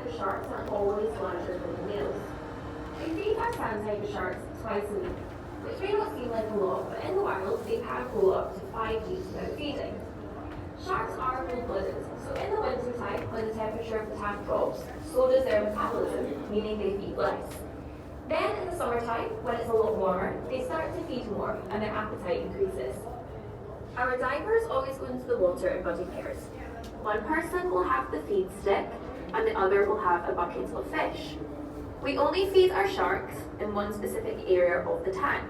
tiger sharks are always larger than the males. We feed our sand tiger sharks twice a week, which may not seem like a lot, but in the wild they can go up to 5 weeks without feeding. Sharks are cold-blooded, so in the wintertime, when the temperature of the tank drops, so does their metabolism, meaning they feed less. Then in the summertime, when it's a lot warmer, they start to feed more and their appetite increases. Our divers always go into the water in buddy pairs. One person will have the feed stick and the other will have a bucket of fish. We only feed our sharks in one specific area of the tank.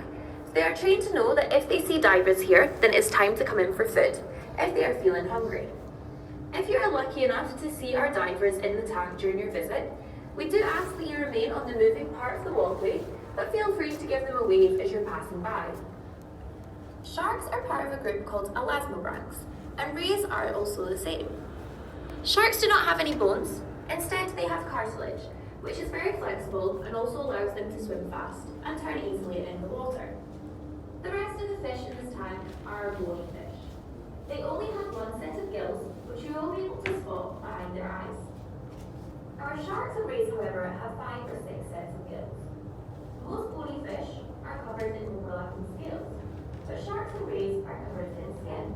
So they are trained to know that if they see divers here, then it's time to come in for food, if they are feeling hungry. If you are lucky enough to see our divers in the tank during your visit, we do ask that you remain on the moving part of the walkway, but feel free to give them a wave as you're passing by. Sharks are part of a group called elasmobranchs, and rays are also the same. Sharks do not have any bones, instead they have cartilage, which is very flexible and also allows them to swim fast and turn easily in the water. The rest of the fish in this tank are bony fish. They only have one set of gills, which you will be able to spot behind their eyes. Our sharks and rays, however, have 5 or 6 sets of gills. Most bony fish are covered in overlapping scales, but sharks and rays are covered in skin.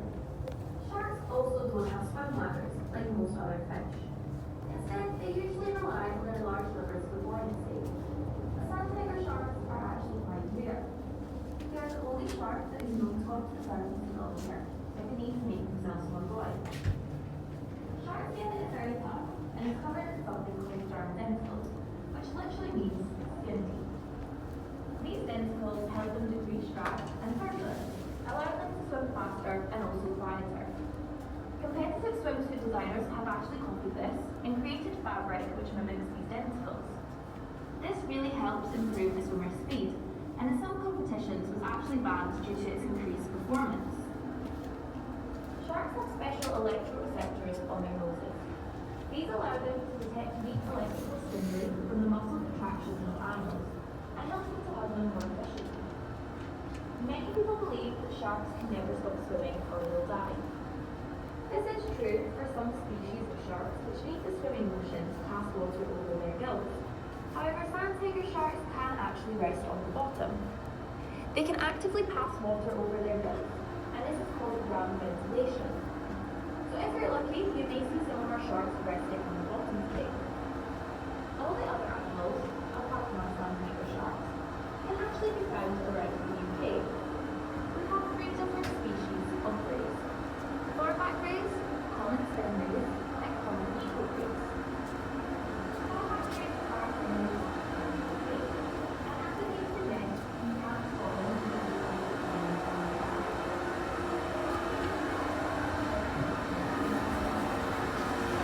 Sharks also don't have swim bladders like most other fish. Instead, they usually rely on their large livers for buoyancy. The sand tiger sharks are actually quite rare. They are the only shark that is known to go up to the surface in the air if they need to make themselves more buoyant. Shark skin is very tough and is covered in something called dermadenticles, which literally means skin teeth. These denticles help them to reach strap and turbulence, allowing them to swim faster and also quieter. Competitive swimsuit designers have actually copied this and created fabric which mimics these denticles. This really helps improve the swimmer's speed, and in some competitions was actually banned due to its increased performance. Sharks have special electroreceptors on their noses. These allow them to detect weak electrical stimuli from the muscle contractions of animals and help them to hug them more efficiently. Many people believe that sharks can never stop swimming or will die. This is true for some species of sharks which need the swimming motion to pass water over their gills. However, sand tiger sharks can actually rest on the bottom. They can actively pass water over their gills, and this is called ground ventilation.